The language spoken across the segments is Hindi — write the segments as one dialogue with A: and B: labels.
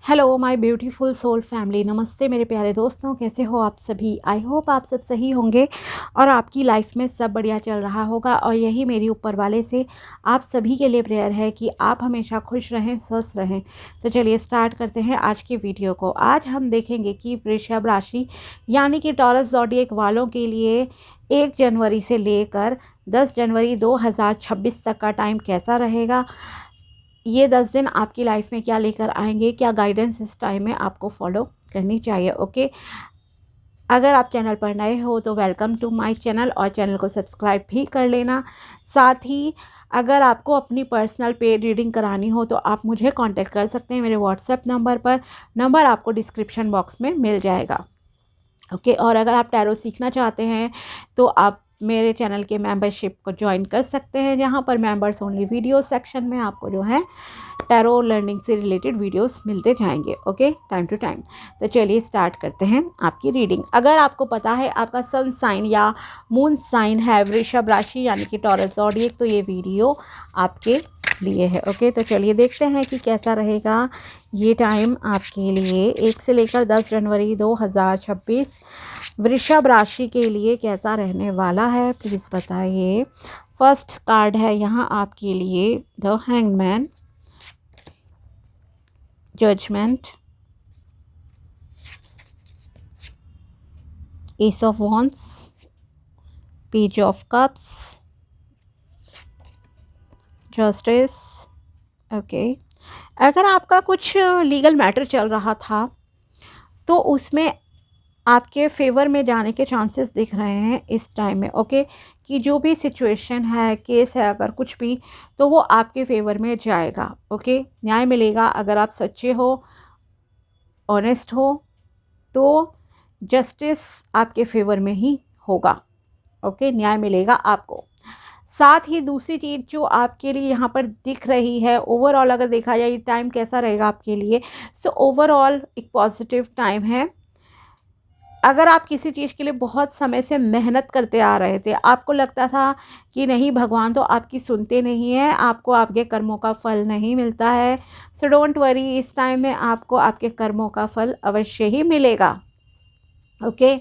A: Hello my beautiful soul family. नमस्ते मेरे प्यारे दोस्तों, कैसे हो आप सभी। आई होप आप सब सही होंगे और आपकी लाइफ में सब बढ़िया चल रहा होगा। और यही मेरी ऊपर वाले से आप सभी के लिए प्रेयर है कि आप हमेशा खुश रहें, स्वस्थ रहें। तो चलिए स्टार्ट करते हैं आज की वीडियो को। आज हम देखेंगे कि वृषभ राशि यानी कि टॉरस ज़ोडिएक वालों के लिए 1 जनवरी से लेकर 10 जनवरी 2026 तक का टाइम कैसा रहेगा। ये 10 दिन आपकी लाइफ में क्या लेकर आएंगे, क्या गाइडेंस इस टाइम में आपको फॉलो करनी चाहिए। ओके, अगर आप चैनल पर नए हो तो वेलकम टू माय चैनल और चैनल को सब्सक्राइब भी कर लेना। साथ ही अगर आपको अपनी पर्सनल पेड रीडिंग करानी हो तो आप मुझे कांटेक्ट कर सकते हैं मेरे व्हाट्सएप नंबर पर। नंबर आपको डिस्क्रिप्शन बॉक्स में मिल जाएगा। ओके, और अगर आप टैरो सीखना चाहते हैं तो आप मेरे चैनल के मेंबरशिप को ज्वाइन कर सकते हैं, जहां पर मेंबर्स ओनली वीडियो सेक्शन में आपको जो है टैरो लर्निंग से रिलेटेड वीडियोस मिलते जाएंगे। Okay, time to time. तो चलिए स्टार्ट करते हैं आपकी रीडिंग। अगर आपको पता है आपका सन साइन या मून साइन है वृषभ राशि यानी कि टॉरस ज़ोडिएक, तो ये वीडियो आपके लिए है। ओके, तो चलिए देखते हैं कि कैसा रहेगा ये टाइम आपके लिए 1 से लेकर 10 जनवरी 2026 वृषभ राशि के लिए कैसा रहने वाला है, प्लीज़ बताइए। फर्स्ट कार्ड है यहाँ आपके लिए the hangman, judgment, ace of wands, page of cups, justice. Okay, अगर आपका कुछ लीगल मैटर चल रहा था तो उसमें आपके फेवर में जाने के चांसेस दिख रहे हैं इस टाइम में। ओके, कि जो भी सिचुएशन है, केस है, अगर कुछ भी, तो वो आपके फेवर में जाएगा। ओके, न्याय मिलेगा। अगर आप सच्चे हो, ऑनेस्ट हो, तो जस्टिस आपके फेवर में ही होगा। ओके, न्याय मिलेगा आपको। साथ ही दूसरी चीज़ जो आपके लिए यहाँ पर दिख रही है, ओवरऑल अगर देखा जाए ये टाइम कैसा रहेगा आपके लिए, सो ओवरऑल एक पॉजिटिव टाइम है। अगर आप किसी चीज़ के लिए बहुत समय से मेहनत करते आ रहे थे, आपको लगता था कि नहीं भगवान तो आपकी सुनते नहीं हैं, आपको आपके कर्मों का फल नहीं मिलता है, सो डोंट वरी, इस टाइम में आपको आपके कर्मों का फल अवश्य ही मिलेगा। ओके,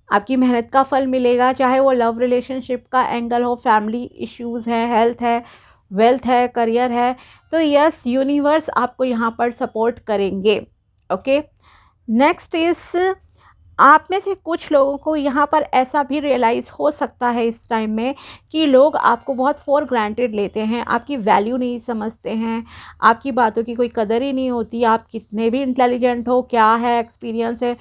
A: आपकी मेहनत का फल मिलेगा, चाहे वो लव रिलेशनशिप का एंगल हो, फैमिली इश्यूज़ है, हेल्थ है, वेल्थ है, करियर है, तो यस यूनिवर्स आपको यहाँ पर सपोर्ट करेंगे। ओके, नेक्स्ट इज़ आप में से कुछ लोगों को यहाँ पर ऐसा भी रियलाइज़ हो सकता है इस टाइम में कि लोग आपको बहुत फॉर ग्रांटेड लेते हैं, आपकी वैल्यू नहीं समझते हैं, आपकी बातों की कोई कदर ही नहीं होती। आप कितने भी इंटेलिजेंट हो, क्या है, एक्सपीरियंस है,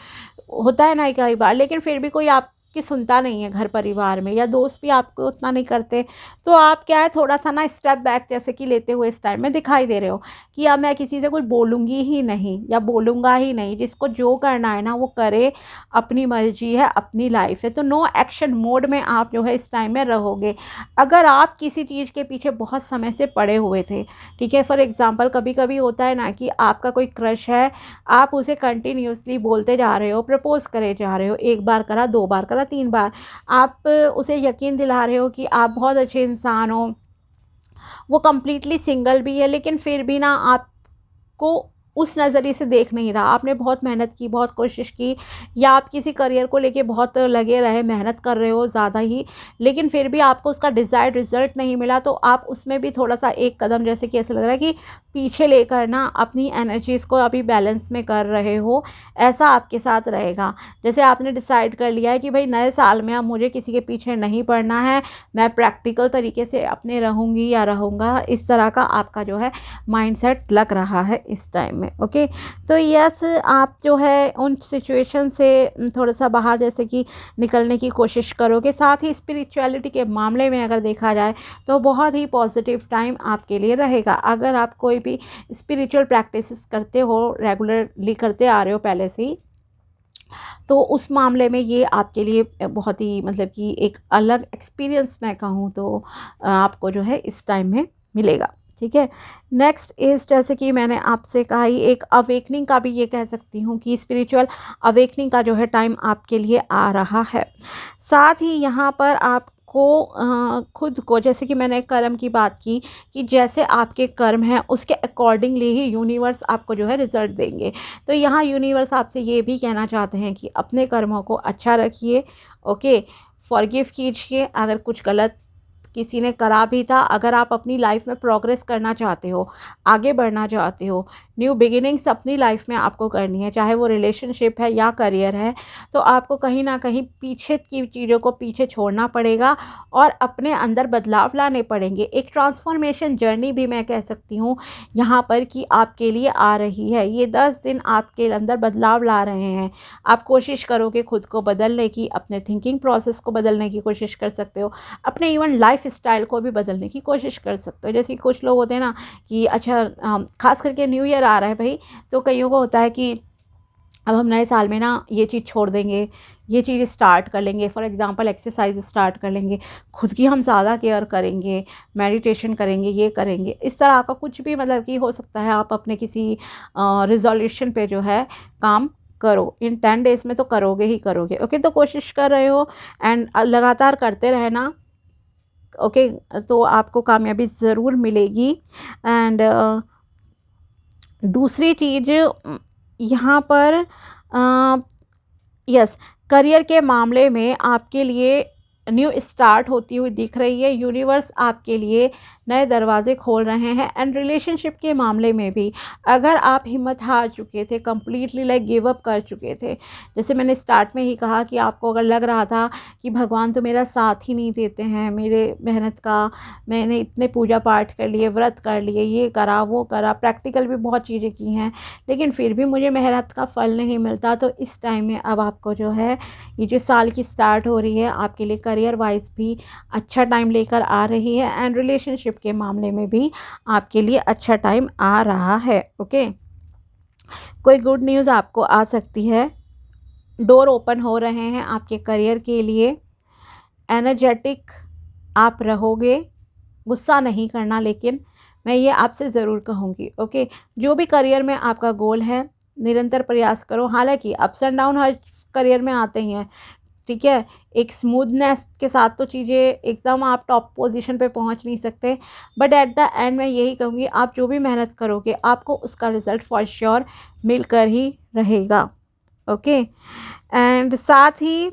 A: होता है ना कई बार, लेकिन फिर भी कोई आपकी सुनता नहीं है घर परिवार में, या दोस्त भी आपको उतना नहीं करते। तो आप क्या है, थोड़ा सा ना स्टेप बैक जैसे कि लेते हुए इस टाइम में दिखाई दे रहे हो कि अब मैं किसी से कुछ बोलूँगी ही नहीं या बोलूँगा ही नहीं, जिसको जो करना है ना वो करे, अपनी मर्जी है, अपनी लाइफ है। तो नो एक्शन मोड में आप जो है इस टाइम में रहोगे। अगर आप किसी चीज़ के पीछे बहुत समय से पड़े हुए थे, ठीक है, फॉर एग्जांपल कभी कभी होता है ना कि आपका कोई क्रश है, आप उसे कंटिन्यूसली बोलते जा रहे हो, प्रपोज करे जा रहे हो, 1 बार करा, 2 बार करा, 3 बार, आप उसे यकीन दिला रहे हो कि आप बहुत अच्छे इंसान हो, वो कम्प्लीटली सिंगल भी है, लेकिन फिर भी ना आपको उस नज़रिए से देख नहीं रहा। आपने बहुत मेहनत की, बहुत कोशिश की, या आप किसी करियर को लेके बहुत लगे रहे, मेहनत कर रहे हो ज़्यादा ही, लेकिन फिर भी आपको उसका डिज़ायर्ड रिज़ल्ट नहीं मिला, तो आप उसमें भी थोड़ा सा एक कदम जैसे कि ऐसा लग रहा है कि पीछे लेकर ना अपनी एनर्जीज़ को अभी बैलेंस में कर रहे हो। ऐसा आपके साथ रहेगा, जैसे आपने डिसाइड कर लिया है कि भाई नए साल में अब मुझे किसी के पीछे नहीं पड़ना है, मैं प्रैक्टिकल तरीके से अपने रहूँगी या रहूँगा। इस तरह का आपका जो है माइंडसेट लग रहा है इस टाइम में। ओके, तो यस आप जो है उन सिचुएशन से थोड़ा सा बाहर जैसे कि निकलने की कोशिश करोगे। साथ ही स्पिरिचुअलिटी के मामले में अगर देखा जाए तो बहुत ही पॉजिटिव टाइम आपके लिए रहेगा। अगर आप कोई भी स्पिरिचुअल प्रैक्टिसेस करते हो, रेगुलरली करते आ रहे हो पहले से ही, तो उस मामले में ये आपके लिए बहुत ही मतलब कि एक अलग एक्सपीरियंस मैं कहूँ तो आपको जो है इस टाइम में मिलेगा। ठीक है, नेक्स्ट इज़ जैसे कि मैंने आपसे कहा ही एक अवेकनिंग का भी ये कह सकती हूँ कि स्पिरिचुअल अवेकनिंग का जो है टाइम आपके लिए आ रहा है। साथ ही यहाँ पर आप खुद को, जैसे कि मैंने कर्म की बात की कि जैसे आपके कर्म हैं उसके अकॉर्डिंगली ही यूनिवर्स आपको जो है रिज़ल्ट देंगे। तो यहाँ यूनिवर्स आपसे ये भी कहना चाहते हैं कि अपने कर्मों को अच्छा रखिए, ओके, फॉरगिव कीजिए अगर कुछ गलत किसी ने करा भी था। अगर आप अपनी लाइफ में प्रोग्रेस करना चाहते हो, आगे बढ़ना चाहते हो, न्यू बिगिनिंग्स अपनी लाइफ में आपको करनी है, चाहे वो रिलेशनशिप है या करियर है, तो आपको कहीं ना कहीं पीछे की चीज़ों को पीछे छोड़ना पड़ेगा और अपने अंदर बदलाव लाने पड़ेंगे। एक ट्रांसफॉर्मेशन जर्नी भी मैं कह सकती हूँ यहाँ पर कि आपके लिए आ रही है। ये 10 दिन आपके अंदर बदलाव ला रहे हैं। आप कोशिश करोगे खुद को बदलने की, अपने थिंकिंग प्रोसेस को बदलने की कोशिश कर सकते हो, अपने इवन लाइफ स्टाइल को भी बदलने की कोशिश कर सकते हो। जैसे कि कुछ लोग होते हैं ना कि अच्छा खास करके न्यू ईयर आ रहा है भाई, तो कईयों को होता है कि अब हम नए साल में ना ये चीज़ छोड़ देंगे, ये चीज़ स्टार्ट कर लेंगे। फॉर एग्जांपल एक्सरसाइज स्टार्ट कर लेंगे, खुद की हम ज़्यादा केयर करेंगे, मेडिटेशन करेंगे, ये करेंगे, इस तरह का कुछ भी मतलब कि हो सकता है। आप अपने किसी रिजोल्यूशन पे जो है काम करो, इन 10 डेज़ में तो करोगे ही करोगे, ओके। तो कोशिश कर रहे हो एंड लगातार करते रहना, ओके, तो आपको कामयाबी ज़रूर मिलेगी। एंड दूसरी चीज़ यहाँ पर यस, करियर के मामले में आपके लिए न्यू स्टार्ट होती हुई दिख रही है। यूनिवर्स आपके लिए नए दरवाजे खोल रहे हैं। एंड रिलेशनशिप के मामले में भी अगर आप हिम्मत हार चुके थे, कम्प्लीटली लाइक गिव अप कर चुके थे, जैसे मैंने स्टार्ट में ही कहा कि आपको अगर लग रहा था कि भगवान तो मेरा साथ ही नहीं देते हैं मेरे मेहनत का, मैंने इतने पूजा पाठ कर लिए, व्रत कर लिए, ये करा वो करा, प्रैक्टिकल भी बहुत चीज़ें की हैं, लेकिन फिर भी मुझे मेहनत का फल नहीं मिलता, तो इस टाइम में अब आपको जो है ये जो साल की स्टार्ट हो रही है आपके लिए करियर वाइज भी अच्छा टाइम लेकर आ रही है। एंड रिलेशनशिप के मामले में भी आपके लिए अच्छा टाइम आ रहा है, ओके। कोई गुड न्यूज़ आपको आ सकती है, डोर ओपन हो रहे हैं आपके करियर के लिए। एनर्जेटिक आप रहोगे, गुस्सा नहीं करना, लेकिन मैं ये आपसे ज़रूर कहूँगी, ओके। जो भी करियर में आपका गोल है निरंतर प्रयास करो। हालांकि ups and down her career में आते ही हैं, ठीक है। एक स्मूथनेस के साथ तो चीज़ें एकदम आप टॉप पोजीशन पे पहुंच नहीं सकते, बट एट द एंड मैं यही कहूँगी आप जो भी मेहनत करोगे आपको उसका रिज़ल्ट फॉर श्योर मिलकर ही रहेगा, ओके। एंड साथ ही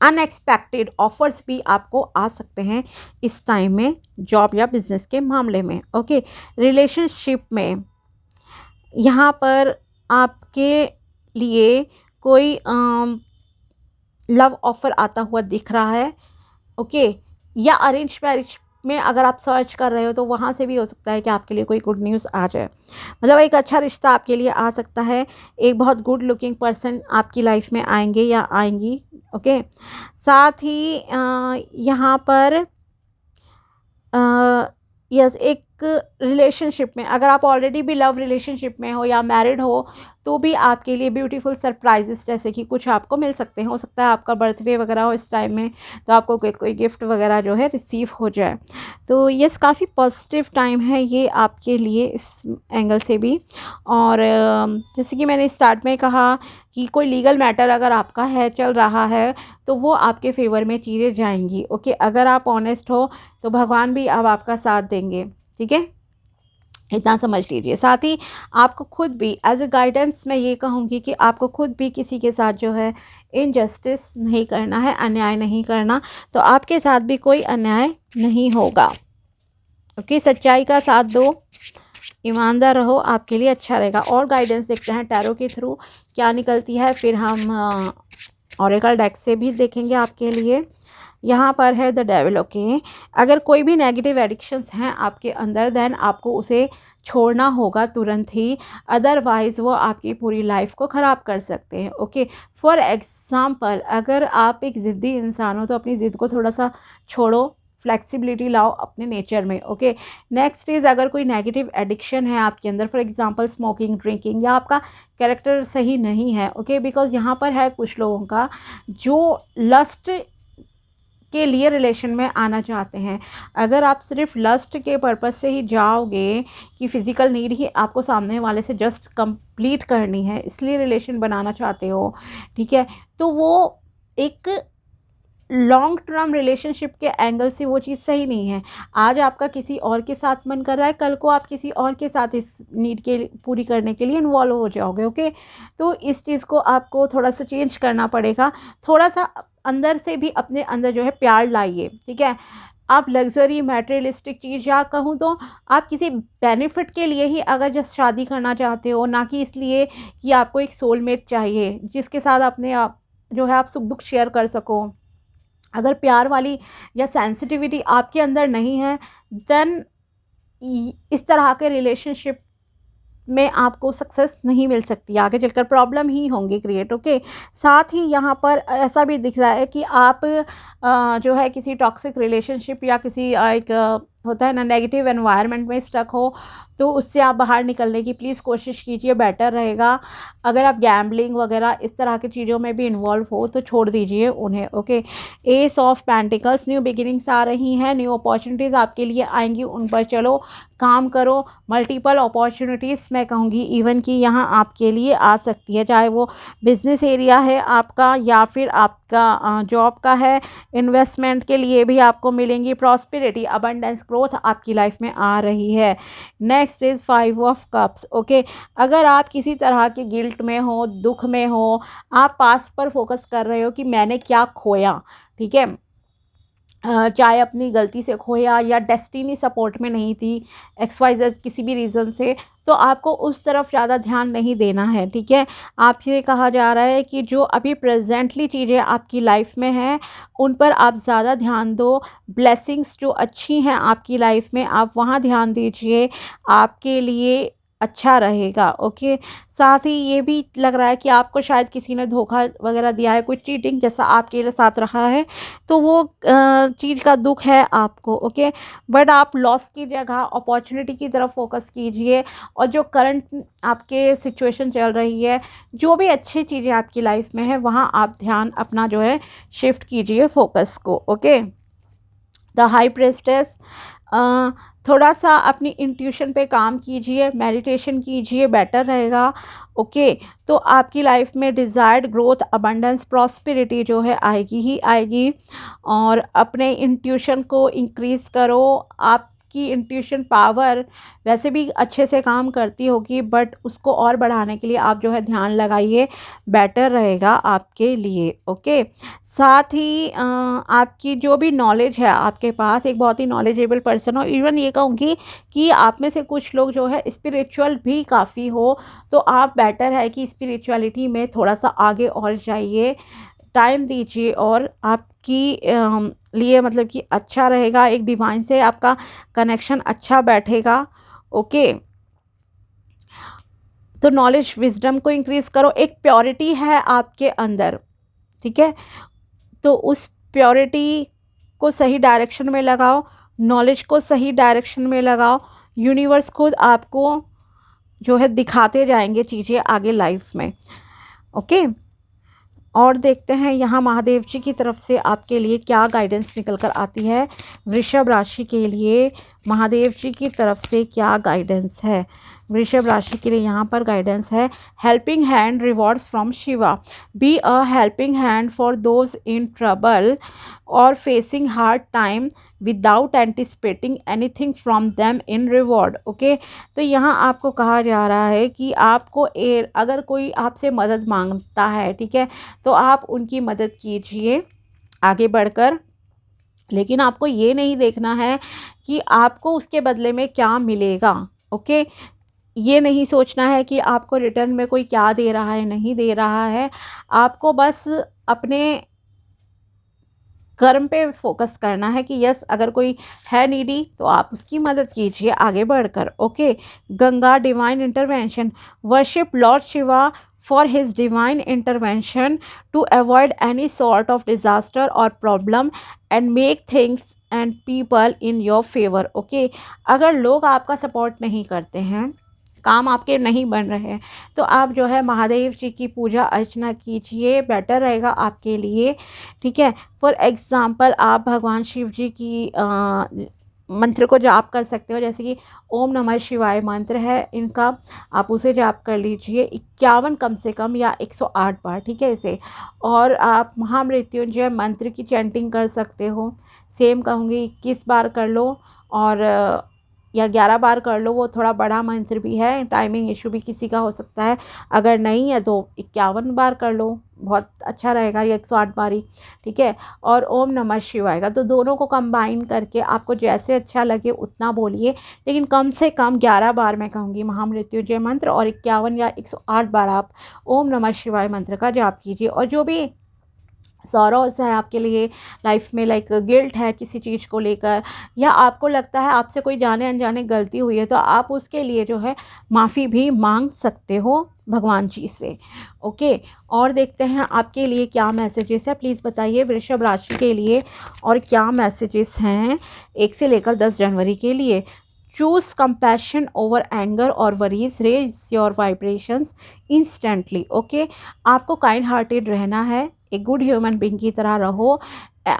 A: अनएक्सपेक्टेड ऑफर्स भी आपको आ सकते हैं इस टाइम में, जॉब या बिजनेस के मामले में, ओके। रिलेशनशिप में यहाँ पर आपके लिए कोई लव ऑफ़र आता हुआ दिख रहा है, ओके। या अरेंज मैरिज में अगर आप सर्च कर रहे हो तो वहाँ से भी हो सकता है कि आपके लिए कोई गुड न्यूज़ आ जाए, मतलब एक अच्छा रिश्ता आपके लिए आ सकता है। एक बहुत गुड लुकिंग पर्सन आपकी लाइफ में आएंगे या आएंगी, ओके। साथ ही यहाँ पर यस, एक रिलेशनशिप में अगर आप ऑलरेडी भी लव रिलेशनशिप में हो या मैरिड हो तो भी आपके लिए ब्यूटीफुल सरप्राइजेस जैसे कि कुछ आपको मिल सकते हैं। हो सकता है आपका बर्थडे वगैरह हो इस टाइम में, तो आपको कोई गिफ्ट वगैरह जो है रिसीव हो जाए। तो यस, काफ़ी पॉजिटिव टाइम है ये आपके लिए इस एंगल से भी। और जैसे कि मैंने स्टार्ट में कहा कि कोई लीगल मैटर अगर आपका है चल रहा है तो वो आपके फेवर में चीज़ें जाएंगी, ओके। अगर आप ऑनेस्ट हो तो भगवान भी अब आपका साथ देंगे, ठीक है, इतना समझ लीजिए। साथ ही आपको खुद भी एज ए गाइडेंस मैं ये कहूँगी कि आपको खुद भी किसी के साथ जो है इनजस्टिस नहीं करना है, अन्याय नहीं करना, तो आपके साथ भी कोई अन्याय नहीं होगा, ओके। सच्चाई का साथ दो, ईमानदार रहो, आपके लिए अच्छा रहेगा। और गाइडेंस देखते हैं टैरो के थ्रू क्या निकलती है, फिर हम ऑरेकल डेक से भी देखेंगे आपके लिए। यहाँ पर है द डेविल, ओके। अगर कोई भी नेगेटिव एडिक्शंस हैं आपके अंदर देन आपको उसे छोड़ना होगा तुरंत ही, अदरवाइज़ वो आपकी पूरी लाइफ को ख़राब कर सकते हैं, ओके। फॉर एग्ज़ाम्पल अगर आप एक ज़िद्दी इंसान हो तो अपनी ज़िद को थोड़ा सा छोड़ो, फ्लेक्सिबिलिटी लाओ अपने नेचर में, ओके। नेक्स्ट इज़ अगर कोई नेगेटिव एडिक्शन है आपके अंदर, फॉर एग्जांपल स्मोकिंग, ड्रिंकिंग, या आपका कैरेक्टर सही नहीं है, ओके, बिकॉज यहाँ पर है कुछ लोगों का जो लस्ट के लिए रिलेशन में आना चाहते हैं। अगर आप सिर्फ लस्ट के पर्पस से ही जाओगे कि फ़िज़िकल नीड ही आपको सामने वाले से जस्ट कंप्लीट करनी है इसलिए रिलेशन बनाना चाहते हो, ठीक है, तो वो एक लॉन्ग टर्म रिलेशनशिप के एंगल से वो चीज़ सही नहीं है। आज आपका किसी और के साथ मन कर रहा है, कल को आप किसी और के साथ इस नीड के पूरी करने के लिए इन्वॉल्व हो जाओगे। ओके, तो इस चीज़ को आपको थोड़ा सा चेंज करना पड़ेगा। थोड़ा सा अंदर से भी अपने अंदर जो है प्यार लाइए, ठीक है। आप लग्जरी मटेरियलिस्टिक चीज़, या कहूँ तो आप किसी बेनिफिट के लिए ही अगर जस्ट शादी करना चाहते हो, ना कि इसलिए कि आपको एक सोलमेट चाहिए जिसके साथ अपने आप जो है आप सुख दुख शेयर कर सको। अगर प्यार वाली या सेंसिटिविटी आपके अंदर नहीं है, देन इस तरह के रिलेशनशिप में आपको सक्सेस नहीं मिल सकती, आगे चलकर प्रॉब्लम ही होंगी क्रिएट। ओके, साथ ही यहाँ पर ऐसा भी दिख रहा है कि आप जो है किसी टॉक्सिक रिलेशनशिप या किसी एक होता है ना नेगेटिव एनवायरनमेंट में स्टक हो, तो उससे आप बाहर निकलने की प्लीज़ कोशिश कीजिए, बेटर रहेगा। अगर आप गैम्बलिंग वगैरह इस तरह की चीज़ों में भी इन्वॉल्व हो तो छोड़ दीजिए उन्हें। Okay, ace of pentacles, new beginnings आ रही हैं, न्यू अपॉर्चुनिटीज़ आपके लिए आएंगी, उन पर चलो, काम करो। मल्टीपल अपॉर्चुनिटीज़ मैं कहूँगी इवन कि यहाँ आपके लिए आ सकती है, चाहे वो बिजनेस एरिया है आपका या फिर आपका जॉब का है। इन्वेस्टमेंट के लिए भी आपको मिलेंगी। प्रॉस्पेरिटी, अबंडेंस, ग्रोथ आपकी लाइफ में आ रही है। Next is 5 of cups. Okay, अगर आप किसी तरह के गिल्ट में हो, दुख में हो, आप पास्ट पर फोकस कर रहे हो कि मैंने क्या खोया, ठीक है, चाहे अपनी गलती से खोया या डेस्टिनी सपोर्ट में नहीं थी, XYZ किसी भी रीज़न से, तो आपको उस तरफ ज़्यादा ध्यान नहीं देना है, ठीक है। आपसे कहा जा रहा है कि जो अभी प्रेजेंटली चीज़ें आपकी लाइफ में हैं उन पर आप ज़्यादा ध्यान दो। ब्लेसिंग्स जो अच्छी हैं आपकी लाइफ में, आप वहाँ ध्यान दीजिए, आपके लिए अच्छा रहेगा। ओके, साथ ही ये भी लग रहा है कि आपको शायद किसी ने धोखा वगैरह दिया है, कुछ चीटिंग जैसा आपके साथ रहा है, तो वो चीज़ का दुख है आपको। ओके, बट आप लॉस की जगह अपॉर्चुनिटी की तरफ फोकस कीजिए, और जो करंट आपके सिचुएशन चल रही है, जो भी अच्छी चीज़ें आपकी लाइफ में है, वहाँ आप ध्यान अपना जो है शिफ्ट कीजिए फोकस को। ओके, द हाई प्रेस्टेस, थोड़ा सा अपनी इंट्यूशन पे काम कीजिए, मेडिटेशन कीजिए, बेटर रहेगा। ओके, तो आपकी लाइफ में डिज़ायर्ड ग्रोथ, अबंडेंस, प्रॉस्पेरिटी जो है आएगी ही आएगी। और अपने इंट्यूशन को इंक्रीज़ करो। आपकी इंट्यूशन पावर वैसे भी अच्छे से काम करती होगी, बट उसको और बढ़ाने के लिए आप जो है ध्यान लगाइए, बेटर रहेगा आपके लिए। ओके, साथ ही आपकी जो भी नॉलेज है आपके पास, एक बहुत ही नॉलेजेबल पर्सन हो, इवन ये कहूँगी कि आप में से कुछ लोग जो है स्पिरिचुअल भी काफ़ी हो, तो आप बेटर है कि स्पिरिचुअलिटी में थोड़ा सा आगे और जाइए, टाइम दीजिए, और आपकी लिए मतलब कि अच्छा रहेगा। एक डिवाइन से आपका कनेक्शन अच्छा बैठेगा। ओके, तो नॉलेज विजडम को इंक्रीज़ करो। एक प्योरिटी है आपके अंदर, ठीक है, तो उस प्योरिटी को सही डायरेक्शन में लगाओ, नॉलेज को सही डायरेक्शन में लगाओ। यूनिवर्स खुद आपको जो है दिखाते जाएंगे चीज़ें आगे लाइफ में। ओके, और देखते हैं यहाँ महादेव जी की तरफ से आपके लिए क्या गाइडेंस निकल कर आती है। वृषभ राशि के लिए महादेव जी की तरफ से क्या गाइडेंस है। वृषभ राशि के लिए यहाँ पर गाइडेंस है, helping hand, rewards from Shiva, be a helping hand for those in trouble और facing hard time without anticipating anything from them in reward. Okay, तो यहाँ आपको कहा जा रहा है कि आपको अगर कोई आपसे मदद मांगता है, ठीक है, तो आप उनकी मदद कीजिए आगे बढ़कर, लेकिन आपको ये नहीं देखना है कि आपको उसके बदले में क्या मिलेगा। ओके, ये नहीं सोचना है कि आपको रिटर्न में कोई क्या दे रहा है, नहीं दे रहा है। आपको बस अपने कर्म पे फोकस करना है कि यस, अगर कोई है नीडी तो आप उसकी मदद कीजिए आगे बढ़कर। Okay, Ganga, divine intervention, worship lord Shiva for his divine intervention to avoid any sort of disaster और problem and make things and people in your favour. Okay, अगर लोग आपका सपोर्ट नहीं करते हैं, काम आपके नहीं बन रहे हैं, तो आप जो है महादेव जी की पूजा अर्चना कीजिए, बेटर रहेगा आपके लिए, ठीक है। फॉर एग्ज़ाम्पल आप भगवान शिव जी की मंत्र को जाप कर सकते हो, जैसे कि ओम नमः शिवाय मंत्र है इनका, आप उसे जाप कर लीजिए 51 कम से कम या 108 बार, ठीक है इसे। और आप महामृत्युंजय मंत्र की चैंटिंग कर सकते हो, सेम कहूँगी 21 बार कर लो और या 11 बार कर लो, वो थोड़ा बड़ा मंत्र भी है, टाइमिंग इशू भी किसी का हो सकता है, अगर नहीं है तो 51 बार कर लो, बहुत अच्छा रहेगा, या 108 बार ही, ठीक है। और ओम नमः शिवाय का तो दोनों को कंबाइन करके आपको जैसे अच्छा लगे उतना बोलिए, लेकिन कम से कम 11 बार मैं कहूँगी महामृत्युंजय मंत्र, और 51 या 108 बार आप ओम नमः शिवाय मंत्र का जाप कीजिए। और जो भी सॉरोस है आपके लिए लाइफ में, लाइक गिल्ट है किसी चीज़ को लेकर, या आपको लगता है आपसे कोई जाने अनजाने गलती हुई है, तो आप उसके लिए जो है माफ़ी भी मांग सकते हो भगवान जी से। ओके, और देखते हैं आपके लिए क्या मैसेजेस है, प्लीज़ बताइए वृषभ राशि के लिए और क्या मैसेजेस हैं 1 से लेकर 10 जनवरी के लिए। चूज़ कंपैशन ओवर एंगर और worries, raise your vibrations instantly. Okay, आपको काइंड हार्टेड रहना है, एक गुड ह्यूमन बीइंग की तरह रहो,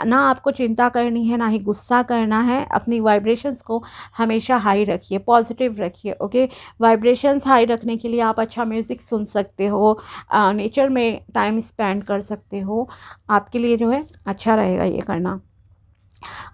A: ना आपको चिंता करनी है ना ही गुस्सा करना है, अपनी वाइब्रेशंस को हमेशा हाई रखिए, पॉजिटिव रखिए। ओके, वाइब्रेशंस हाई रखने के लिए आप अच्छा म्यूज़िक सुन सकते हो, नेचर में टाइम स्पेंड कर सकते हो, आपके लिए जो है अच्छा रहेगा ये करना।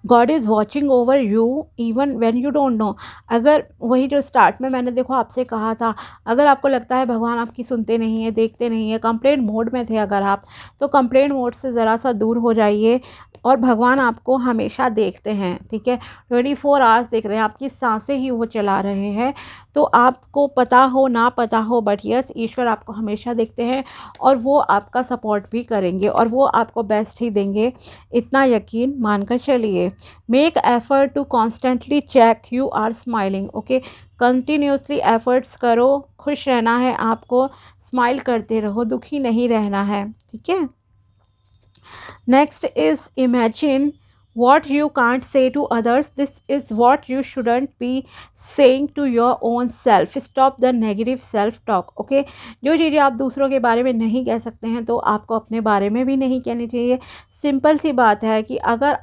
A: God is watching over you even when you don't know. अगर वही जो स्टार्ट में मैंने देखो आपसे कहा था, अगर आपको लगता है भगवान आपकी सुनते नहीं है, देखते नहीं है, कंप्लेंट मोड में थे अगर आप, तो कंप्लेंट मोड से ज़रा सा दूर हो जाइए, और भगवान आपको हमेशा देखते हैं, ठीक है, 24 आवर्स देख रहे हैं, आपकी सांसें ही वो चला रहे हैं। तो आपको पता हो ना पता हो, बट यस, ईश्वर आपको हमेशा देखते हैं, और वो आपका सपोर्ट भी करेंगे, और वो आपको बेस्ट ही देंगे, इतना यकीन मानकर चलिए। Make effort to constantly check you are smiling. Okay, continuously efforts करो, खुश रहना है आपको, स्माइल करते रहो, दुखी नहीं रहना है, ठीक है। Next is imagine what you can't say to others. This is what you shouldn't be saying to your own self. Stop the negative self talk. Okay, जो चीज़ें आप दूसरों के बारे में नहीं कह सकते हैं, तो आपको अपने बारे में भी नहीं कहनी चाहिए। सिंपल सी बात है कि अगर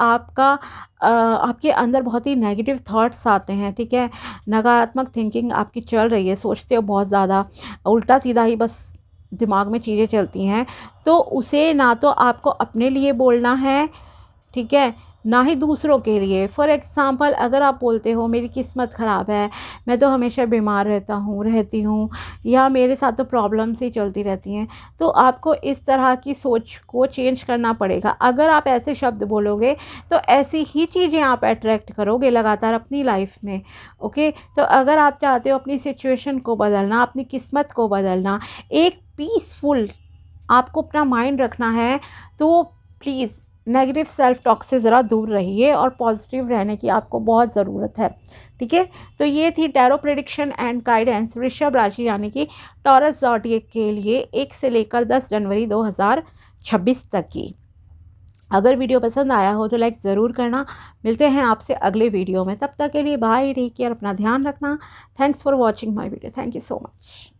A: आपके अंदर बहुत ही नेगेटिव थॉट्स आते हैं, ठीक है, नकारात्मक थिंकिंग आपकी चल रही है, सोचते हो बहुत ज़्यादा उल्टा सीधा ही बस दिमाग में चीज़ें चलती हैं, तो उसे ना तो आपको अपने लिए बोलना है, ठीक है, ना ही दूसरों के लिए। फॉर एग्ज़ाम्पल, अगर आप बोलते हो मेरी किस्मत ख़राब है, मैं तो हमेशा बीमार रहती हूँ, या मेरे साथ तो प्रॉब्लम्स ही चलती रहती हैं, तो आपको इस तरह की सोच को चेंज करना पड़ेगा। अगर आप ऐसे शब्द बोलोगे तो ऐसी ही चीज़ें आप अट्रैक्ट करोगे लगातार अपनी लाइफ में। ओके, तो अगर आप चाहते हो अपनी सिचुएशन को बदलना, अपनी किस्मत को बदलना, एक पीसफुल आपको अपना माइंड रखना है, तो प्लीज़ नेगेटिव सेल्फ टॉक से ज़रा दूर रहिए, और पॉजिटिव रहने की आपको बहुत ज़रूरत है, ठीक है। तो ये थी टैरो प्रेडिक्शन एंड गाइडेंस वृषभ राशि यानी कि टॉरस ज़ोडिएक के लिए 1 से लेकर 10 जनवरी 2026 तक की। अगर वीडियो पसंद आया हो तो लाइक ज़रूर करना। मिलते हैं आपसे अगले वीडियो में, तब तक के लिए बाय, टेक केयर, अपना ध्यान रखना। Thanks for watching my video, thank you so much.